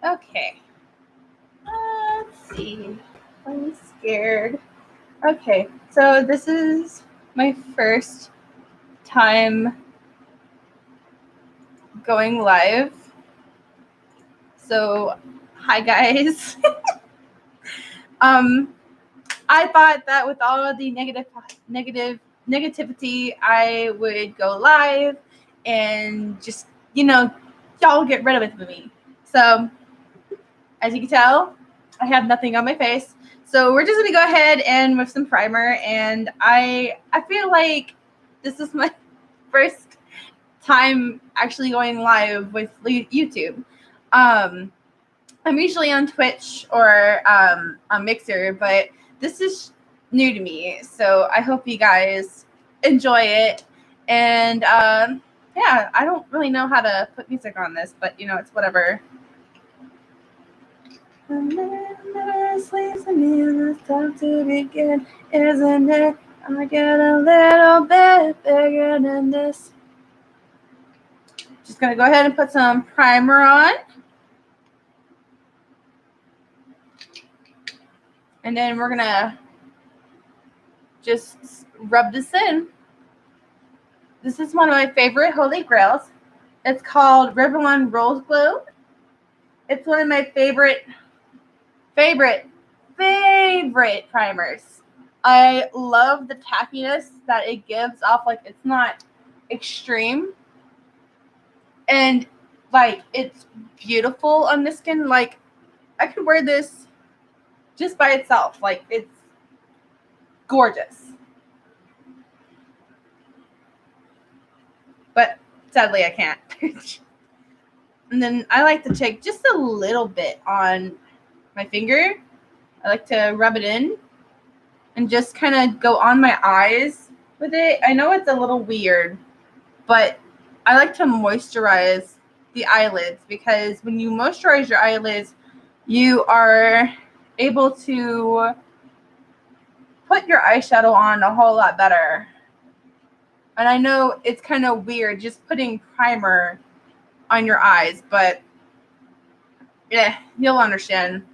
Okay. Let's see. I'm scared. Okay, so this is my first time going live. So, hi guys. I thought that with all of the negativity, I would go live and just, y'all get rid of it with me. So, as you can tell, I have nothing on my face. So we're just gonna go ahead and with some primer, and I feel like this is my first time actually going live with YouTube. I'm usually on Twitch or on Mixer, but this is new to me. So I hope you guys enjoy it. And yeah, I don't really know how to put music on this, but it's whatever. Never sleeps in me, it's time to begin, isn't it? I get a little bit bigger than this. Just gonna go ahead and put some primer on. And then we're gonna just rub this in. This is one of my favorite holy grails. It's called Revlon Rose Glow. It's one of my favorite primers. I love the tackiness that it gives off. Like, it's not extreme. And, like, it's beautiful on the skin. Like, I could wear this just by itself. Like, it's gorgeous. But sadly, I can't. And then I like to take just a little bit on my finger. I like to rub it in and just kind of go on my eyes with it. I know it's a little weird, but I like to moisturize the eyelids, because when you moisturize your eyelids, you are able to put your eyeshadow on a whole lot better. And I know it's kind of weird just putting primer on your eyes, but yeah, you'll understand.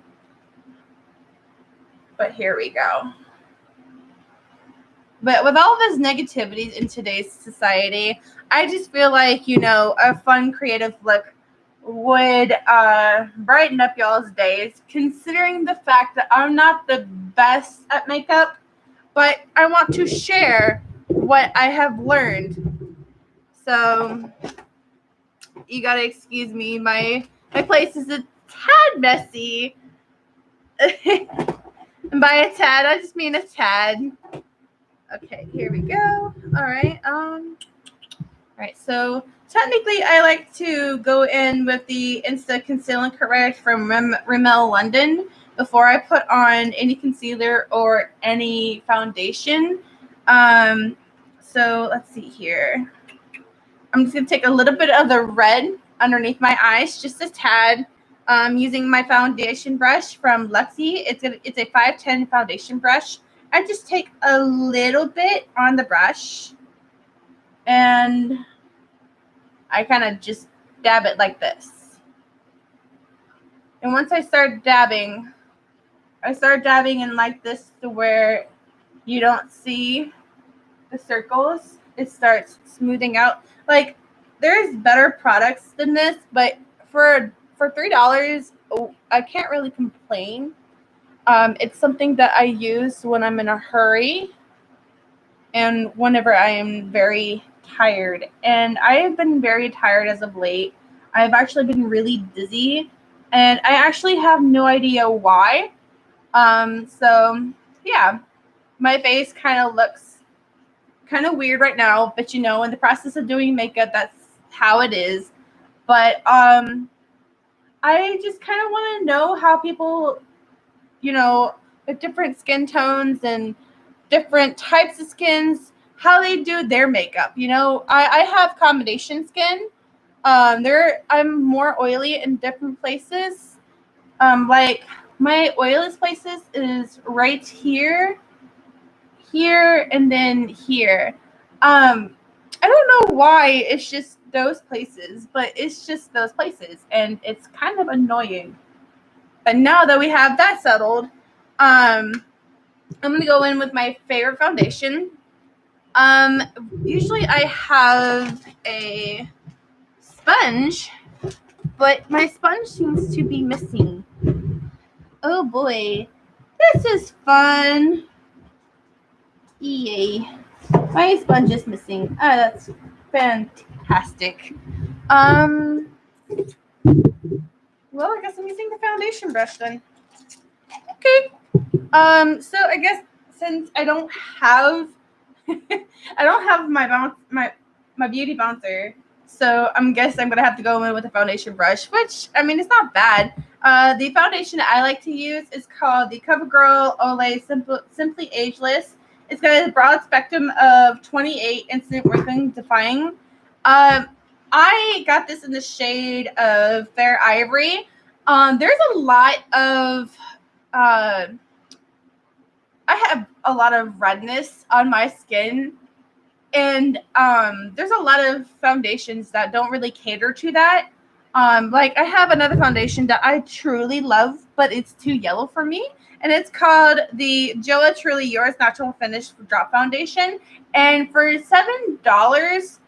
But here we go. But with all this negativity in today's society, I just feel like, a fun, creative look would brighten up y'all's days, considering the fact that I'm not the best at makeup, but I want to share what I have learned. So you gotta excuse me, my place is a tad messy. And by a tad, I just mean a tad. Okay, here we go. All right. All right. So technically, I like to go in with the Insta Conceal and Correct from Rimmel London before I put on any concealer or any foundation. So let's see here. I'm just gonna take a little bit of the red underneath my eyes, just a tad. Using my foundation brush from Luxie. It's a 510 foundation brush. I just take a little bit on the brush and I kind of just dab it like this. And once I start dabbing in like this to where you don't see the circles. It starts smoothing out. Like, there's better products than this, but for $3, I can't really complain. It's something that I use when I'm in a hurry and whenever I am very tired. And I have been very tired as of late. I've actually been really dizzy, and I actually have no idea why. So yeah, my face kind of looks kind of weird right now, but in the process of doing makeup, that's how it is. But I just kind of want to know how people, with different skin tones and different types of skins, how they do their makeup. I have combination skin. I'm more oily in different places. Like, my oiliest places is right here, and then here. I don't know why. It's just those places, but it's just those places, and it's kind of annoying. But now that we have that settled, I'm gonna go in with my favorite foundation. Usually I have a sponge, but my sponge seems to be missing. Oh boy, this is fun. Yay. My sponge is missing. Oh, that's fantastic. Well, I guess I'm using the foundation brush then. Okay. So I guess since I don't have my beauty bouncer, so I'm gonna have to go in with a foundation brush, which I mean it's not bad. The foundation I like to use is called the CoverGirl Olay Simply Ageless. It's got a broad spectrum of 28 instant wrinkling defying. I got this in the shade of Fair Ivory. There's a lot of I have a lot of redness on my skin, and there's a lot of foundations that don't really cater to that. Like I have another foundation that I truly love, but it's too yellow for me, and it's called the Joa Truly Yours Natural Finish Drop Foundation. And for $7,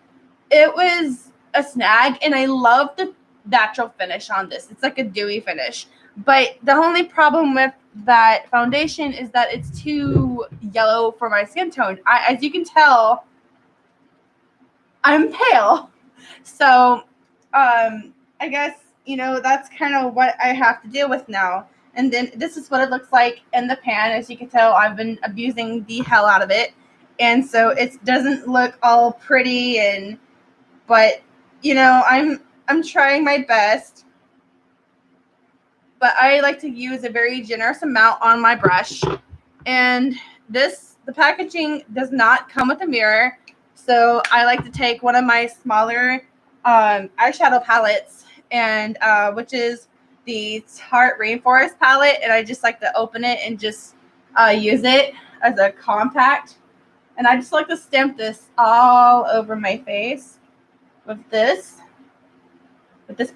it was a snag, and I love the natural finish on this. It's like a dewy finish. But the only problem with that foundation is that it's too yellow for my skin tone. As you can tell, I'm pale. So I guess, that's kind of what I have to deal with now. And then this is what it looks like in the pan. As you can tell, I've been abusing the hell out of it. And so it doesn't look all pretty, but I'm trying my best. But I like to use a very generous amount on my brush. And the packaging does not come with a mirror. So I like to take one of my smaller eyeshadow palettes, and which is the Tarte Rainforest palette. And I just like to open it and just use it as a compact. And I just like to stamp this all over my face with this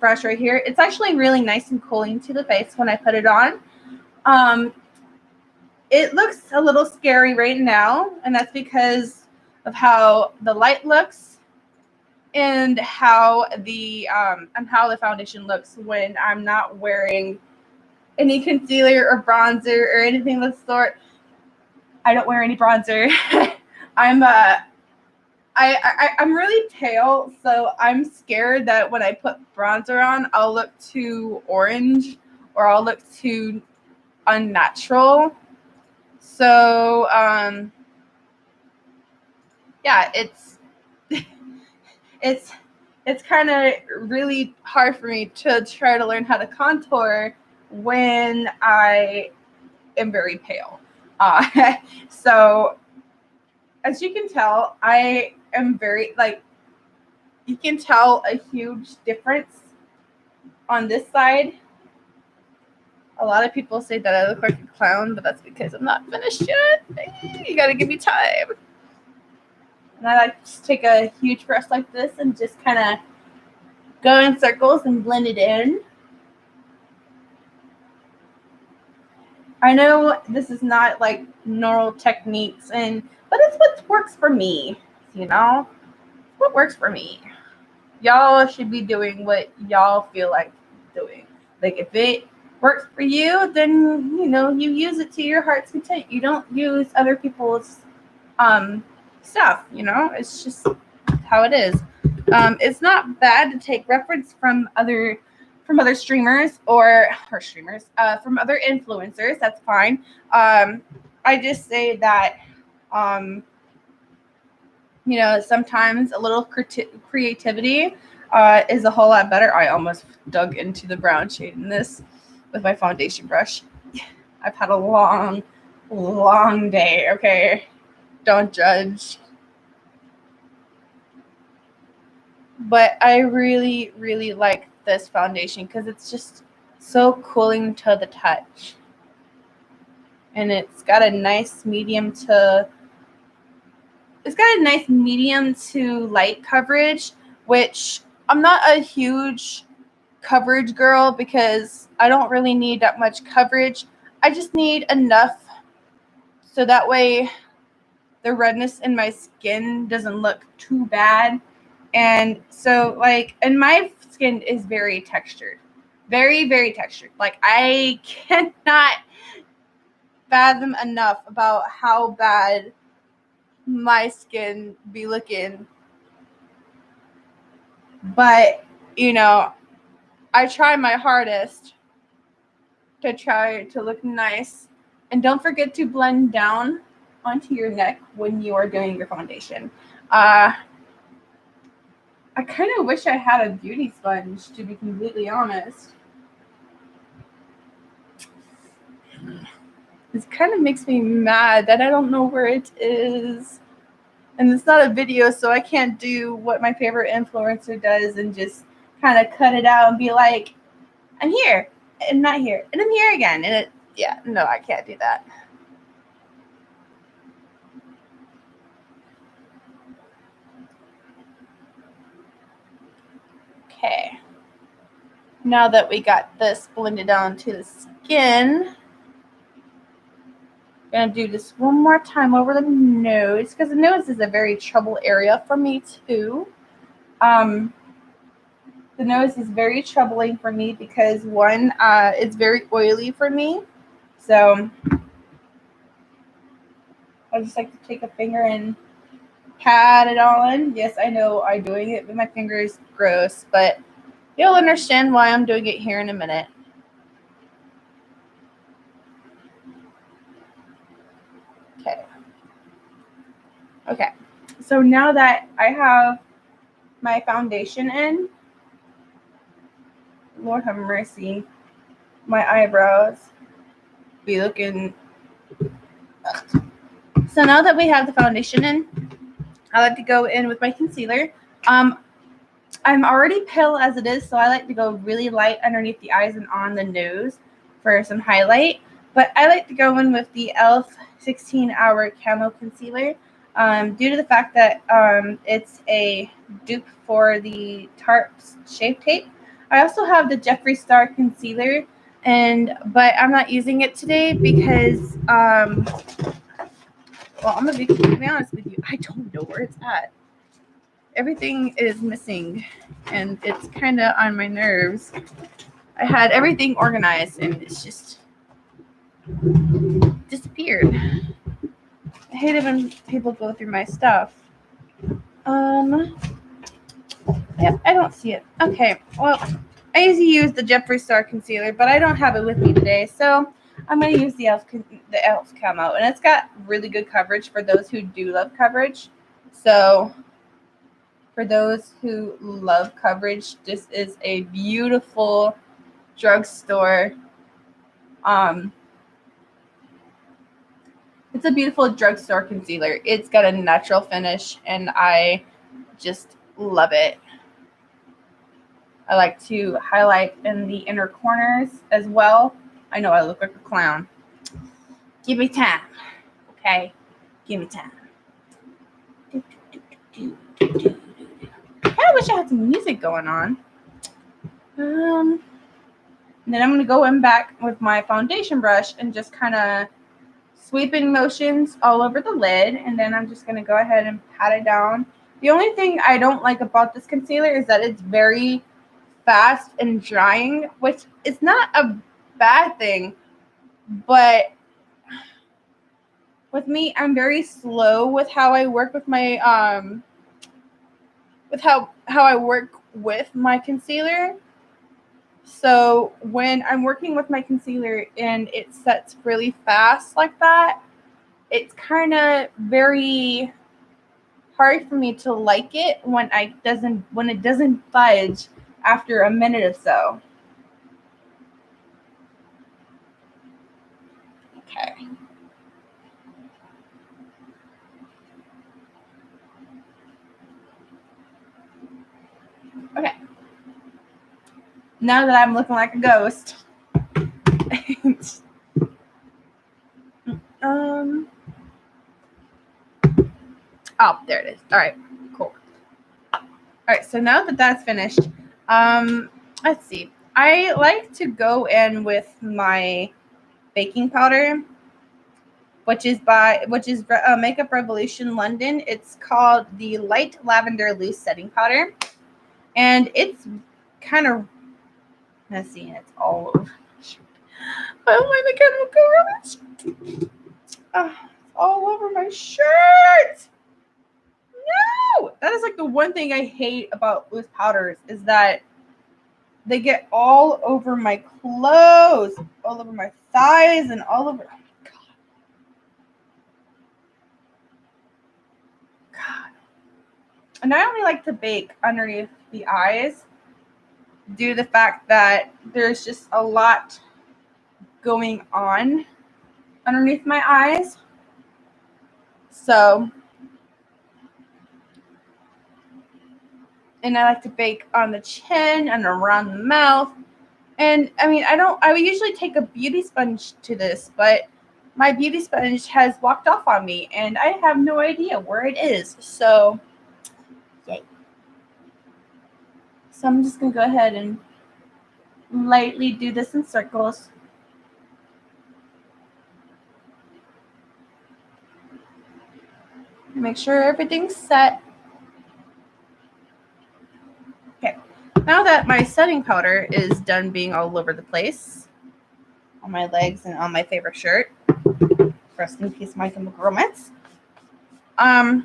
brush right here. It's actually really nice and cooling to the face when I put it on. It looks a little scary right now, and that's because of how the light looks and how the foundation looks when I'm not wearing any concealer or bronzer or anything of the sort. I don't wear any bronzer. I'm really pale, so I'm scared that when I put bronzer on, I'll look too orange or I'll look too unnatural. So, yeah, it's kind of really hard for me to try to learn how to contour when I am very pale. So, as you can tell, I am very, you can tell a huge difference on this side. A lot of people say that I look like a clown, but that's because I'm not finished yet. You gotta give me time. And I like to take a huge brush like this and just kind of go in circles and blend it in. I know this is not like normal techniques, but it's what works for me, what works for me. Y'all should be doing what y'all feel like doing. Like if it works for you, then you use it to your heart's content. You don't use other people's stuff. It's just how it is. It's not bad to take reference from other streamers or from other influencers. That's fine. I just say that sometimes a little creativity is a whole lot better. I almost dug into the brown shade in this with my foundation brush. I've had a long, long day, okay? Don't judge. But I really, really like this foundation because it's just so cooling to the touch. And it's got a nice medium to light coverage which I'm not a huge coverage girl because I don't really need that much coverage. I just need enough so that way the redness in my skin doesn't look too bad. And so, like, and my skin is very textured. Very, very textured. Like, I cannot fathom enough about how bad my skin be looking. But, you know, I try my hardest to try to look nice. And don't forget to blend down onto your neck when you are doing your foundation. I kind of wish I had a beauty sponge, to be completely honest. This kind of makes me mad that I don't know where it is. And it's not a video, so I can't do what my favorite influencer does and just kind of cut it out and be like, I'm here, and not here, and I'm here again. And no, I can't do that. Okay. Now that we got this blended onto the skin, I'm going to do this one more time over the nose because the nose is a very trouble area for me too. The nose is very troubling for me because one, it's very oily for me. So I just like to take a finger and pat it on. Yes, I know I'm doing it with my fingers, gross, but you'll understand why I'm doing it here in a minute. Okay, so now that I have my foundation in, Lord have mercy, my eyebrows be looking. Ugh. So now that we have the foundation in, I like to go in with my concealer. I'm already pale as it is, so I like to go really light underneath the eyes and on the nose for some highlight. But I like to go in with the e.l.f. 16-Hour Camo Concealer due to the fact that it's a dupe for the Tarte Shape Tape. I also have the Jeffree Star Concealer, but I'm not using it today because, well, I'm going to be honest with you, I don't know where it's at. Everything is missing, and it's kind of on my nerves. I had everything organized, and it's just disappeared. I hate it when people go through my stuff. Yep, I don't see it. Okay, well, I usually use the Jeffree Star Concealer, but I don't have it with me today, so I'm going to use the e.l.f. Camo, and it's got really good coverage for those who do love coverage. So for those who love coverage, this is a beautiful drugstore. It's a beautiful drugstore concealer. It's got a natural finish, and I just love it. I like to highlight in the inner corners as well. I know I look like a clown. Give me time, okay? Give me time. I kind of wish I had some music going on. And then I'm going to go in back with my foundation brush and just kind of sweeping motions all over the lid. And then I'm just going to go ahead and pat it down. The only thing I don't like about this concealer is that it's very fast and drying, which is not a bad thing. But with me, I'm very slow with how I work with my with how I work with my concealer. So when I'm working with my concealer and it sets really fast like that, it's kind of very hard for me to like it when it doesn't fudge after a minute or so. Okay. Okay. Now that I'm looking like a ghost. Oh, there it is. All right, cool. All right, so now that that's finished, let's see. I like to go in with my baking powder, which is Makeup Revolution London. It's called the Light Lavender Loose Setting Powder, and it's kind of messy and it's all over. Oh my God, it's all over my shirt. No, that is like the one thing I hate about loose powders is that they get all over my clothes, all over my thighs, and all over. God. And I only like to bake underneath the eyes due to the fact that there's just a lot going on underneath my eyes. So, and I like to bake on the chin and around the mouth. And I mean, I would usually take a beauty sponge to this, but my beauty sponge has walked off on me and I have no idea where it is. So, yay. So I'm just going to go ahead and lightly do this in circles. Make sure everything's set. Okay. Now that my setting powder is done being all over the place, on my legs and on my favorite shirt, rest in peace, Mike and McGromets. Now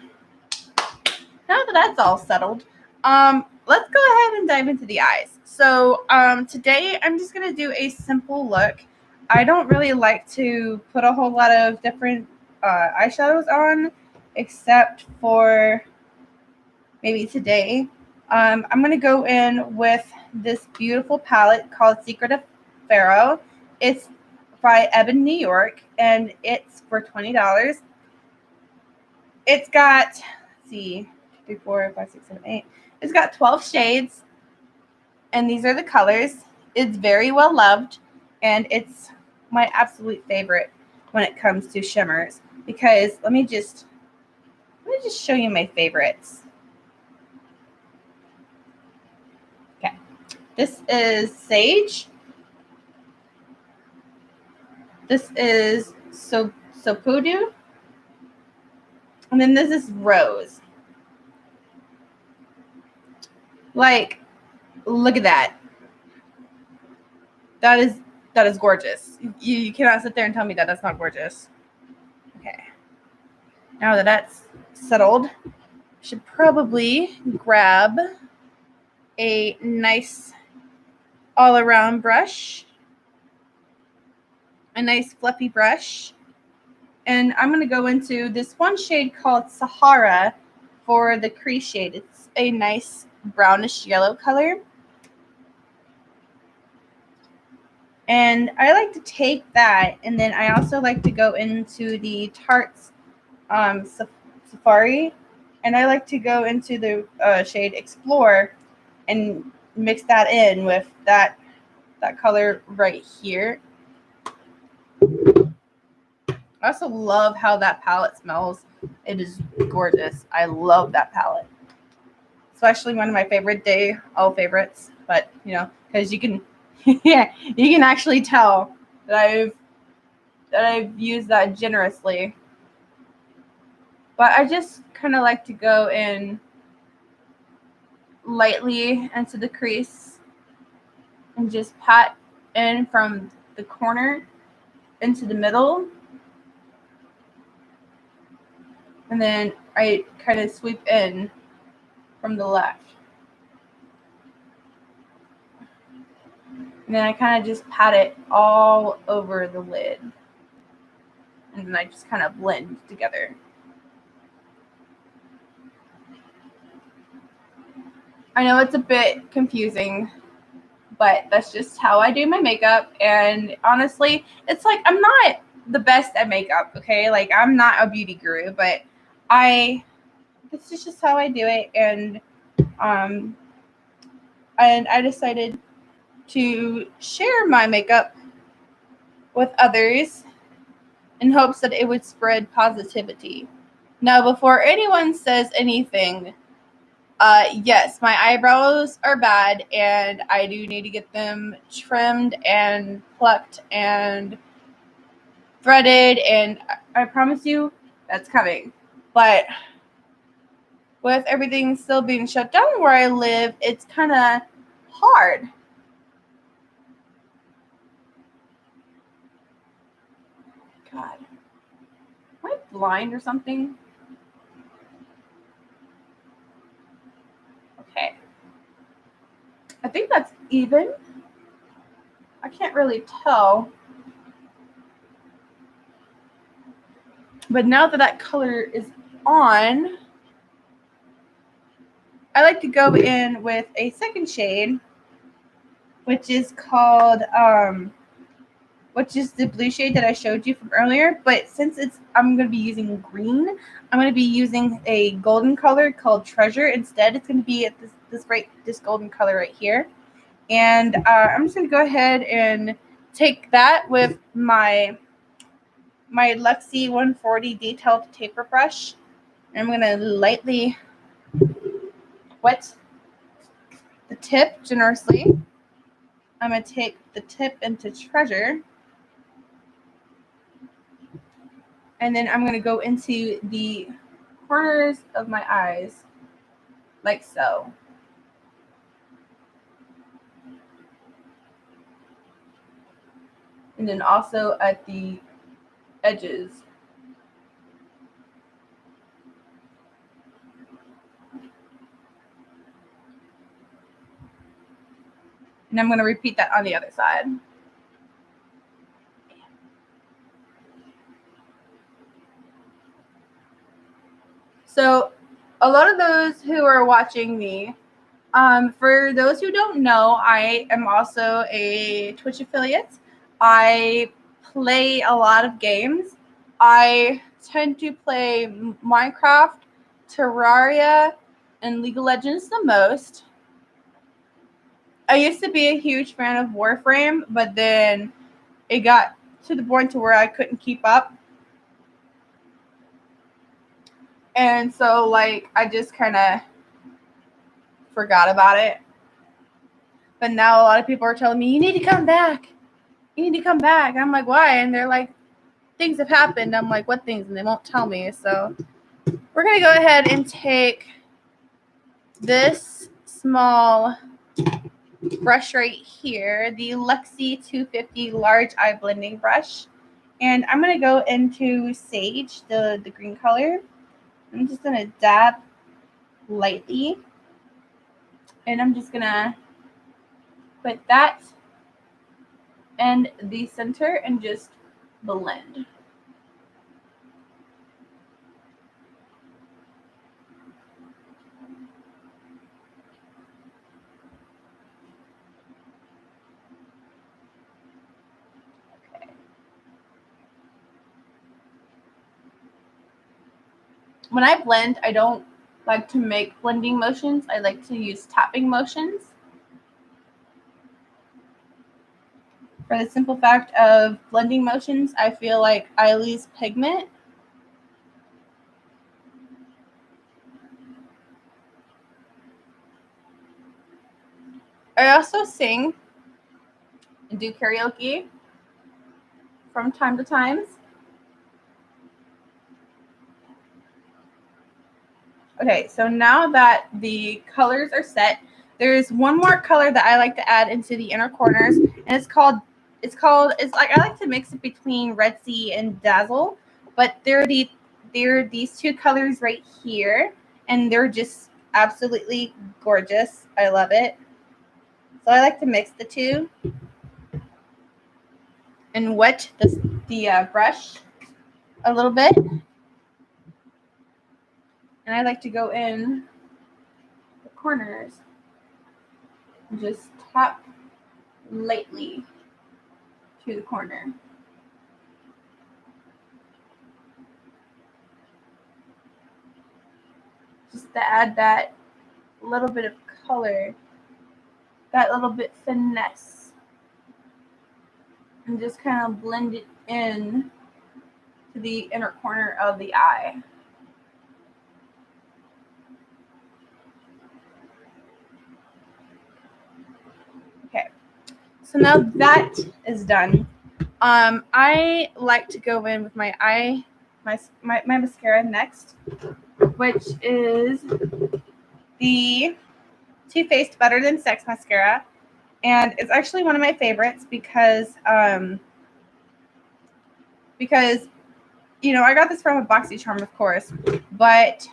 that that's all settled, let's go ahead and dive into the eyes. So today I'm just going to do a simple look. I don't really like to put a whole lot of different eyeshadows on, except for maybe today. I'm going to go in with this beautiful palette called Secret of Pharaoh. It's by Ebon, New York, and it's for $20. It's got, let's see, 3, 4, 5, 6, 7, 8. It's got 12 shades, and these are the colors. It's very well loved, and it's my absolute favorite when it comes to shimmers. Because let me just show you my favorites. Okay, this is Sage. This is Sopudu. And then this is Rose. Like, look at that. That is gorgeous. You cannot sit there and tell me that that's not gorgeous. Okay. Now that that's settled, I should probably grab a nice all-around brush. A nice fluffy brush. And I'm going to go into this one shade called Sahara for the crease shade. It's a nice brownish yellow color. And I like to take that, and then I also like to go into the Tarte's Safari, and I like to go into the shade Explore and mix that in with that color right here. I also love how that palette smells. It is gorgeous. I love that palette. Especially one of my favorite favorites. But, you know, because you can yeah, you can actually tell that I've used that generously. But I just kind of like to go in lightly into the crease and just pat in from the corner into the middle. And then I kind of sweep in from the left. And then I kind of just pat it all over the lid. And then I just kind of blend together. I know it's a bit confusing, but that's just how I do my makeup. And honestly, it's like I'm not the best at makeup, okay? Like I'm not a beauty guru, but this is just how I do it. And I decided to share my makeup with others in hopes that it would spread positivity. Now, before anyone says anything, Yes, my eyebrows are bad, and I do need to get them trimmed and plucked and threaded, and I promise you that's coming. But with everything still being shut down where I live, it's kind of hard. God, am I blind or something? Okay. I think that's even. I can't really tell. But now that that color is on, I like to go in with a second shade, which is called, which is the blue shade that I showed you from earlier. But since I'm going to be using green, I'm going to be using a golden color called Treasure instead. It's going to be at this golden color right here. And I'm just going to go ahead and take that with my Luxie 140 detailed taper brush. I'm going to lightly wet the tip generously. I'm going to take the tip into Treasure. And then I'm going to go into the corners of my eyes, like so. And then also at the edges. And I'm going to repeat that on the other side. So a lot of those who are watching me, for those who don't know, I am also a Twitch affiliate. I play a lot of games. I tend to play Minecraft, Terraria, and League of Legends the most. I used to be a huge fan of Warframe, but then it got to the point to where I couldn't keep up. And so, like, I just kind of forgot about it. But now a lot of people are telling me, you need to come back. You need to come back. I'm like, why? And they're like, things have happened. I'm like, what things? And they won't tell me. So we're going to go ahead and take this small brush right here, the Luxie 250 large eye blending brush. And I'm going to go into Sage, the green color. I'm just going to dab lightly. And I'm just going to put that in the center and just blend. When I blend, I don't like to make blending motions. I like to use tapping motions. For the simple fact of blending motions, I feel like I lose pigment. I also sing and do karaoke from time to time. Okay, so now that the colors are set, there's one more color that I like to add into the inner corners, and it's like I like to mix it between Red Sea and Dazzle, but they're these two colors right here, and they're just absolutely gorgeous. I love it. So I like to mix the two and wet the brush a little bit, and I like to go in the corners and just tap lightly to the corner. Just to add that little bit of color, that little bit finesse, and just kind of blend it in to the inner corner of the eye. So now that is done. I like to go in with my mascara next, which is the Too Faced Better Than Sex mascara, and it's actually one of my favorites because you know, I got this from a BoxyCharm, of course, but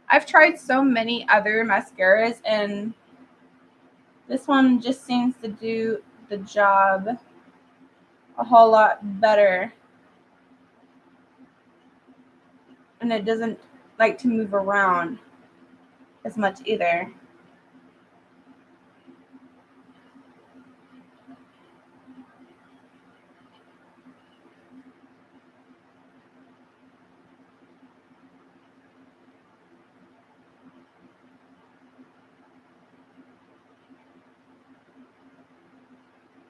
I've tried so many other mascaras, and this one just seems to do the job a whole lot better. And it doesn't like to move around as much either.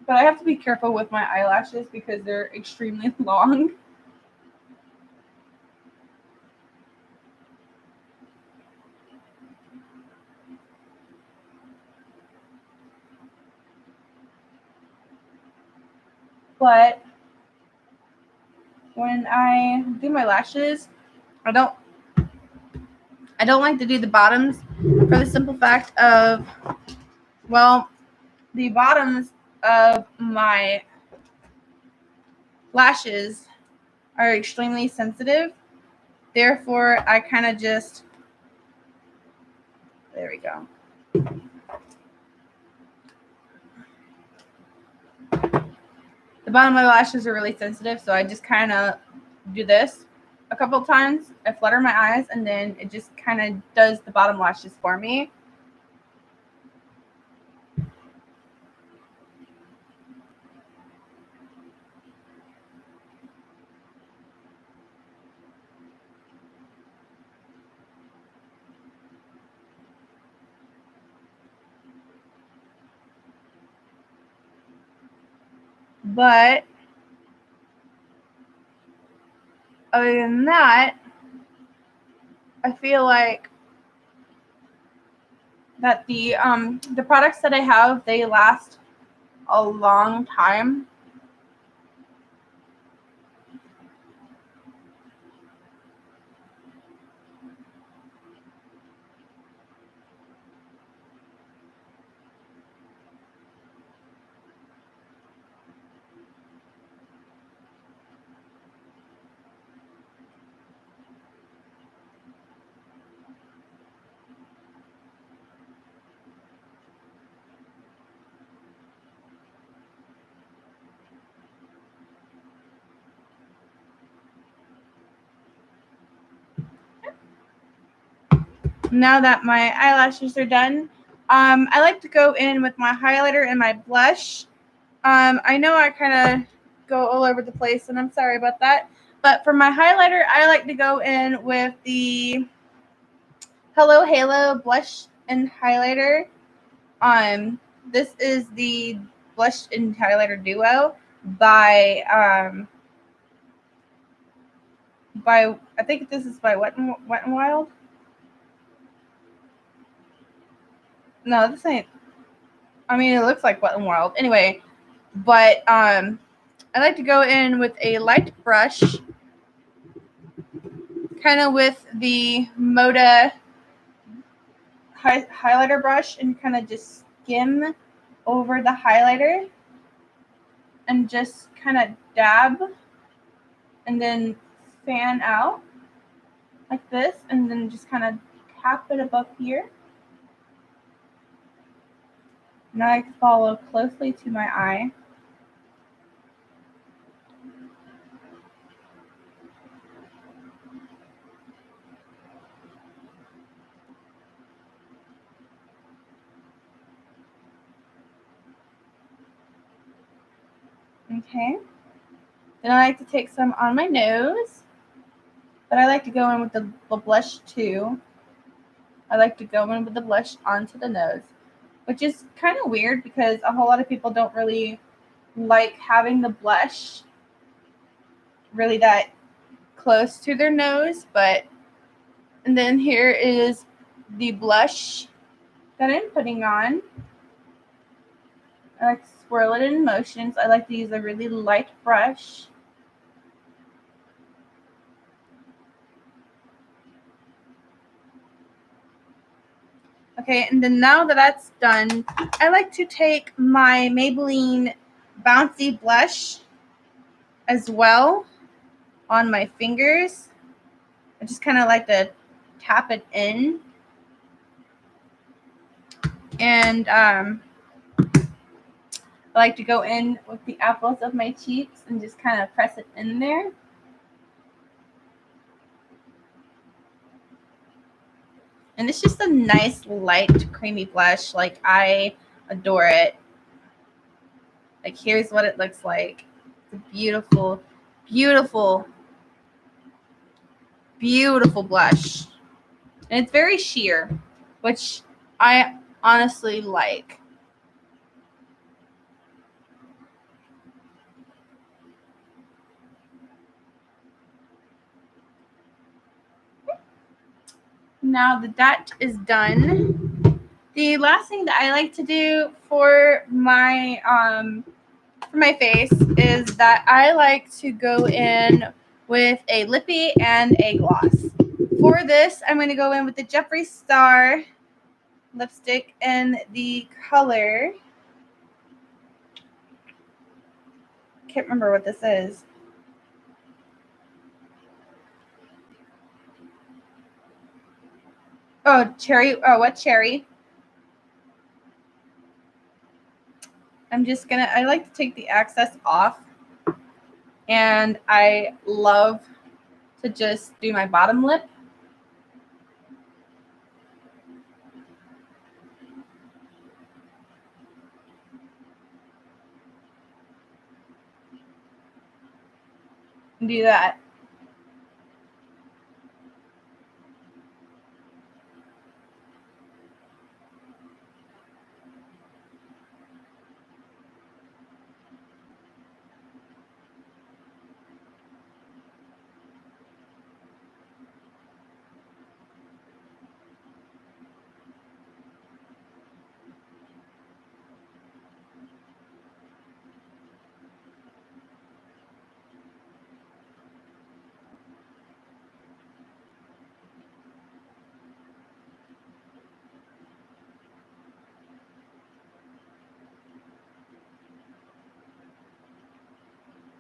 But I have to be careful with my eyelashes because they're extremely long. But when I do my lashes, I don't like to do the bottoms for the simple fact of, well, the bottoms of my lashes are extremely sensitive. Therefore, I kind of just, there we go. The bottom of my lashes are really sensitive, so I just kind of do this a couple of times. I flutter my eyes, and then it just kind of does the bottom lashes for me. But other than that, I feel like that the products that I have, they last a long time. Now that my eyelashes are done, I like to go in with my highlighter and my blush. I know I kind of go all over the place, and I'm sorry about that. But for my highlighter, I like to go in with the Hello Halo blush and highlighter. This is the blush and highlighter duo by I think this is by Wet n Wild. No, this ain't. I mean, it looks like Wet n Wild. Anyway, but I like to go in with a light brush, kind of with the Moda highlighter brush, and kind of just skim over the highlighter and just kind of dab and then fan out like this, and then just kind of tap it above here. Now I follow closely to my eye. Okay. Then I like to take some on my nose, but I like to go in with the blush too. I like to go in with the blush onto the nose, which is kind of weird because a whole lot of people don't really like having the blush really that close to their nose. But and then here is the blush that I'm putting on. I like to swirl it in motions. I like to use a really light brush. Okay, and then now that that's done, I like to take my Maybelline Bouncy blush as well on my fingers. I just kind of like to tap it in. And I like to go in with the apples of my cheeks and just kind of press it in there. And it's just a nice, light, creamy blush. Like, I adore it. Like, here's what it looks like. It's a beautiful, beautiful, beautiful blush. And it's very sheer, which I honestly like. Now that that is done, the last thing that I like to do for my face is that I like to go in with a lippy and a gloss. For this, I'm going to go in with the Jeffree Star lipstick in the color. Can't remember what this is. Oh, cherry. Oh, what cherry? I like to take the excess off. And I love to just do my bottom lip. And do that.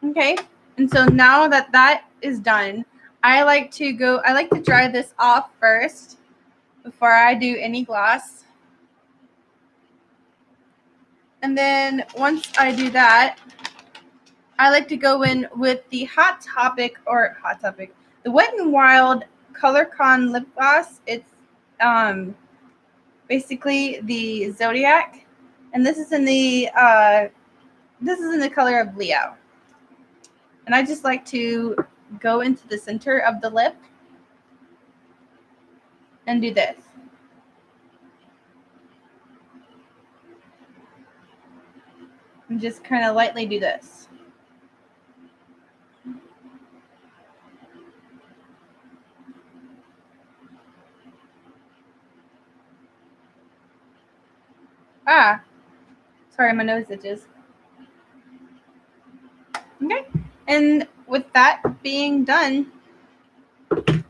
Okay, and so now that that is done, I like to dry this off first before I do any gloss. And then once I do that, I like to go in with the the Wet n Wild Color Con lip gloss. It's basically the Zodiac, and this is in the color of Leo. And I just like to go into the center of the lip and do this. And just kind of lightly do this. Ah, sorry, my nose itches. Okay, and with that being done,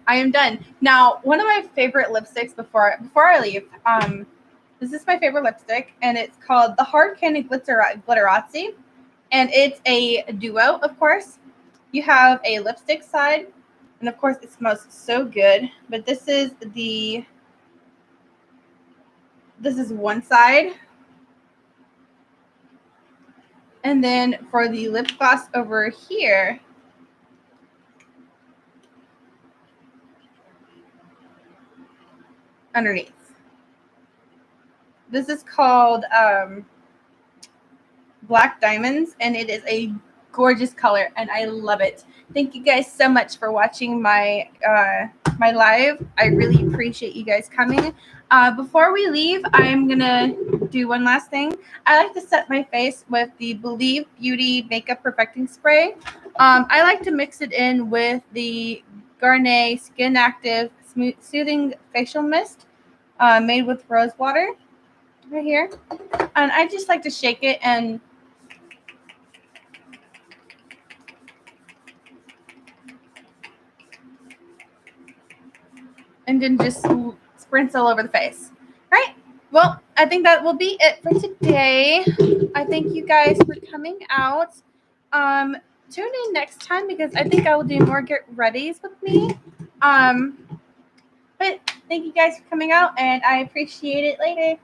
I am done. Now, one of my favorite lipsticks before I leave, this is my favorite lipstick, and it's called the Hard Candy Glitterazzi, and it's a duo, of course. You have a lipstick side, and of course, it smells so good. But this is one side, and then for the lip gloss over here, underneath. This is called Black Diamonds, and it is a gorgeous color, and I love it. Thank you guys so much for watching my my live. I really appreciate you guys coming. Before we leave, I'm gonna do one last thing. I like to set my face with the Believe Beauty Makeup Perfecting Spray. I like to mix it in with the Garnier Skin Active Soothing Facial Mist made with rose water. right here. And I just like to shake it and then just sprints all over the face. All right. Well, I think that will be it for today. I thank you guys for coming out. Tune in next time because I think I will do more get readies with me. But thank you guys for coming out, and I appreciate it later.